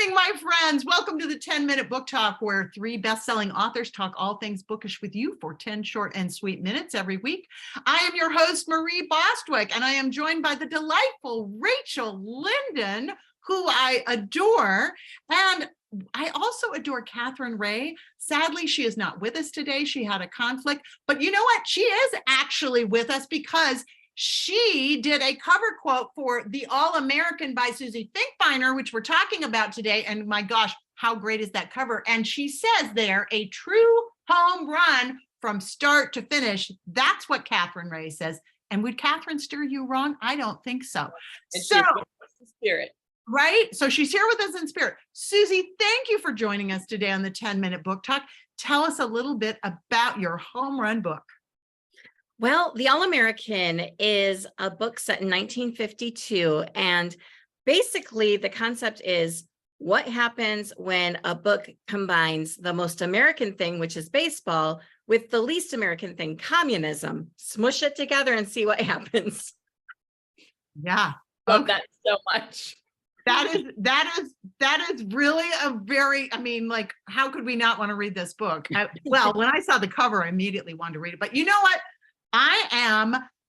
morning, my friends. Welcome to the 10-minute book talk, where three best-selling authors talk all things bookish with you for 10 short and sweet minutes every week. I am your host, Marie Bostwick, and I am joined by the delightful Rachel Linden, who I adore. And I also adore Katherine Reay. Sadly, she is not with us today. She had a conflict, but you know what? She is actually with us because she did a cover quote for The All-American by Susie Finkbeiner, which we're talking about today. And my gosh, how great is that cover? And she says there, a true home run from start to finish. That's what Katherine Reay says. And would Katherine steer you wrong? I don't think so. And so, she's spirit. Right? So she's here with us in spirit. Susie, thank you for joining us today on the 10-minute book talk. Tell us a little bit about your home run book. Well, The All-American is a book set in 1952. And basically the concept is what happens when a book combines the most American thing, which is baseball, with the least American thing, communism. Smush it together and see what happens. Yeah. Love that so much. That is really a very, I mean, like, how could we not want to read this book? Well, when I saw the cover, I immediately wanted to read it. But you know what?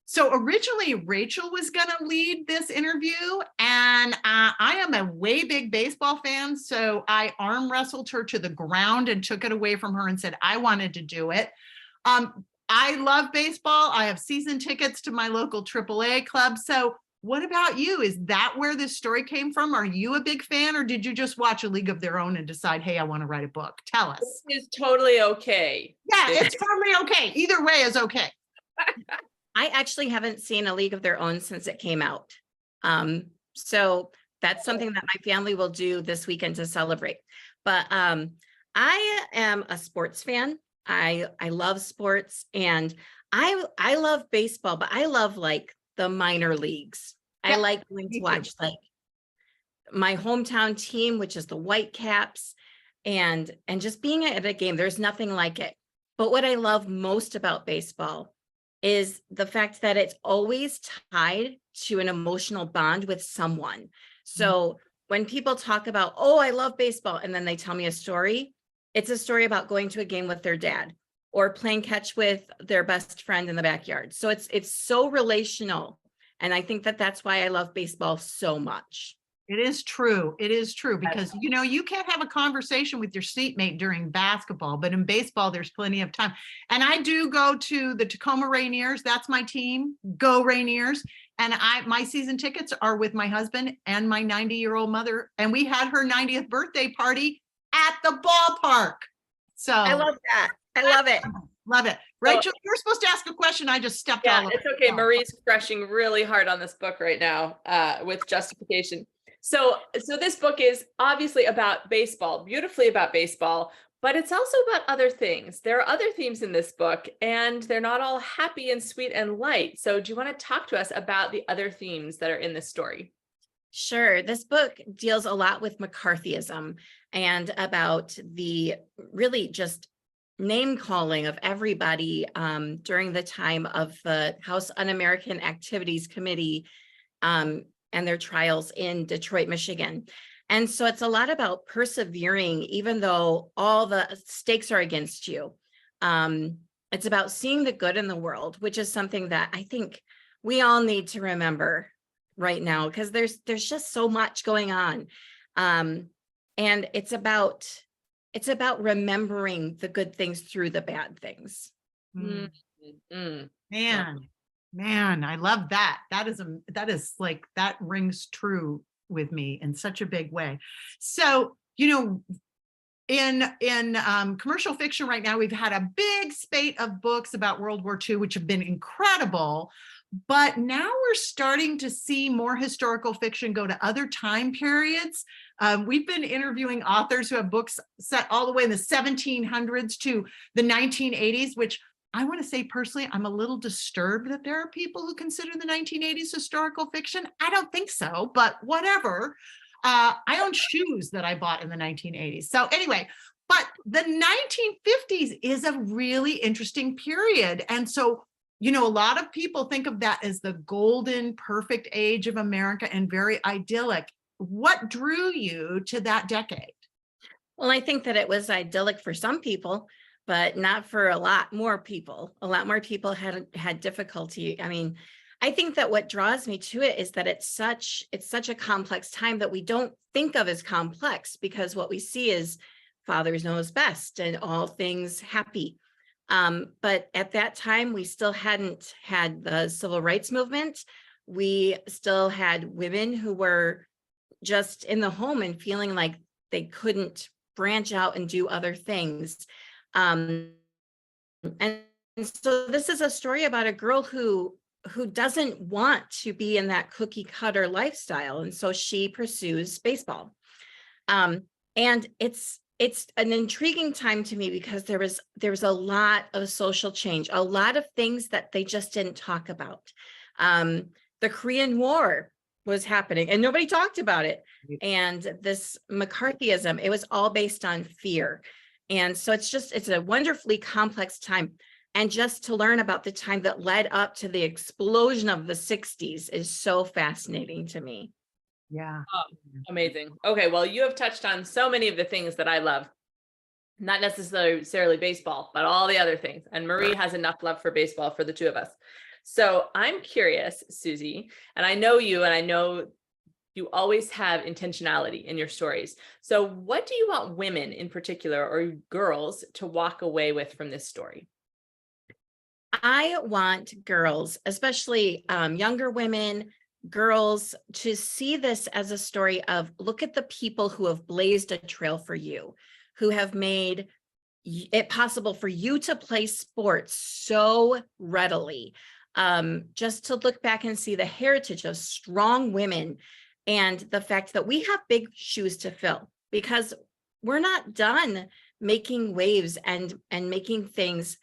So originally Rachel was going to lead this interview, and I am a way big baseball fan. So I arm wrestled her to the ground and took it away from her and said, I wanted to do it. I love baseball. I have season tickets to my local AAA club. So what about you? Is that where this story came from? Are you a big fan, or did you just watch A League of Their Own and decide, hey, I want to write a book? Tell us. It's totally okay. Yeah, it's totally okay. Either way is okay. I actually haven't seen A League of Their Own since it came out. So that's something that my family will do this weekend to celebrate. But I am a sports fan. I love sports, and I love baseball, but I love like the minor leagues. I like going to watch like my hometown team, which is the Whitecaps, and just being at a game. There's nothing like it. But what I love most about baseball is the fact that it's always tied to an emotional bond with someone. So when people talk about, oh, I love baseball, and then they tell me a story, it's a story about going to a game with their dad or playing catch with their best friend in the backyard. So it's so relational. And I think that that's why I love baseball so much. It is true. It is true, because, you know, you can't have a conversation with your seatmate during basketball, but in baseball, there's plenty of time. And I do go to the Tacoma Rainiers. That's my team. Go Rainiers. And my season tickets are with my husband and my 90-year-old mother. And we had her 90th birthday party at the ballpark. So I love that. I love it. Love it. Rachel, you were supposed to ask a question. I just stepped all over. It's okay. Marie's crushing really hard on this book right now with justification. So this book is obviously about baseball, beautifully about baseball, but it's also about other things. There are other themes in this book, and they're not all happy and sweet and light. So do you want to talk to us about the other themes that are in this story? Sure. This book deals a lot with McCarthyism and about the really just name calling of everybody during the time of the House Un-American Activities Committee and their trials in Detroit, Michigan. And so it's a lot about persevering, even though all the stakes are against you. It's about seeing the good in the world, which is something that I think we all need to remember right now, because there's just so much going on. And it's about remembering the good things through the bad things. Man, I love that. That is like, that rings true with me in such a big way. So, you know, in commercial fiction right now, we've had a big spate of books about World War II, which have been incredible. But now we're starting to see more historical fiction go to other time periods. We've been interviewing authors who have books set all the way in the 1700s to the 1980s, which I want to say personally, I'm a little disturbed that there are people who consider the 1980s historical fiction. I don't think so, but whatever. I own shoes that I bought in the 1980s. So anyway, but the 1950s is a really interesting period. And so, you know, a lot of people think of that as the golden, perfect age of America and very idyllic. what drew you to that decade? Well, I think that it was idyllic for some people, but not for a lot more people. A lot more people had difficulty. I mean, I think that what draws me to it is that it's such a complex time that we don't think of as complex, because what we see is fathers knows best and all things happy. But at that time, we still hadn't had the civil rights movement. We still had women who were just in the home and feeling like they couldn't branch out and do other things. And so this is a story about a girl who doesn't want to be in that cookie cutter lifestyle. And so she pursues baseball. And it's an intriguing time to me because there was a lot of social change, a lot of things that they just didn't talk about. The Korean War was happening and nobody talked about it. And this McCarthyism, it was all based on fear. And so it's a wonderfully complex time. And just to learn about the time that led up to the explosion of the 60s is so fascinating to me. Yeah. Oh, amazing. Okay, well, you have touched on so many of the things that I love. Not necessarily baseball, but all the other things. And Marie has enough love for baseball for the two of us. So I'm curious, Susie, and I know you, and I know you always have intentionality in your stories. So what do you want women in particular, or girls, to walk away with from this story? I want girls, especially younger women, girls, to see this as a story of look at the people who have blazed a trail for you, who have made it possible for you to play sports so readily. Just to look back and see the heritage of strong women and the fact that we have big shoes to fill, because we're not done making waves and making things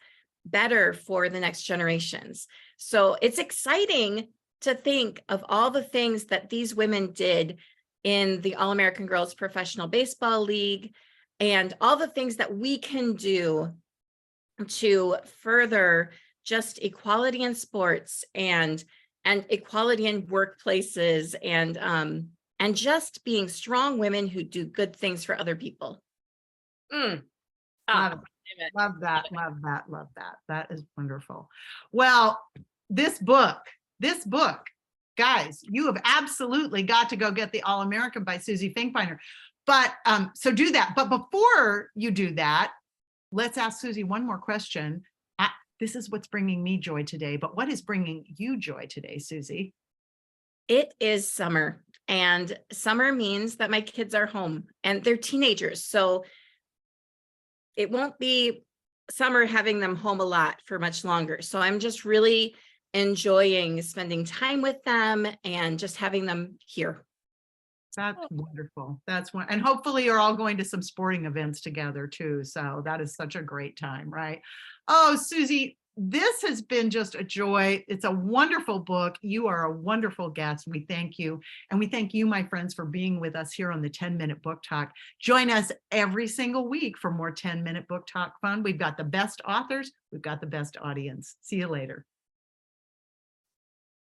better for the next generations. So it's exciting to think of all the things that these women did in the All-American Girls Professional Baseball League and all the things that we can do to further just equality in sports and equality in workplaces and just being strong women who do good things for other people. Mm. Love it. Love that. Love that. Love that. That is wonderful. Well, this book, guys, you have absolutely got to go get the All-American by Susie Finkbeiner. But so do that. But before you do that, let's ask Susie one more question. This is what's bringing me joy today, but what is bringing you joy today, Susie? It is summer, and summer means that my kids are home and they're teenagers. So it won't be summer having them home a lot for much longer. So I'm just really enjoying spending time with them and just having them here. That's wonderful. That's one. And hopefully you're all going to some sporting events together too. So that is such a great time, right? Oh, Susie, this has been just a joy. It's a wonderful book. You are a wonderful guest. We thank you. And we thank you, my friends, for being with us here on the 10-Minute Book Talk. Join us every single week for more 10-Minute Book Talk fun. We've got the best authors. We've got the best audience. See you later.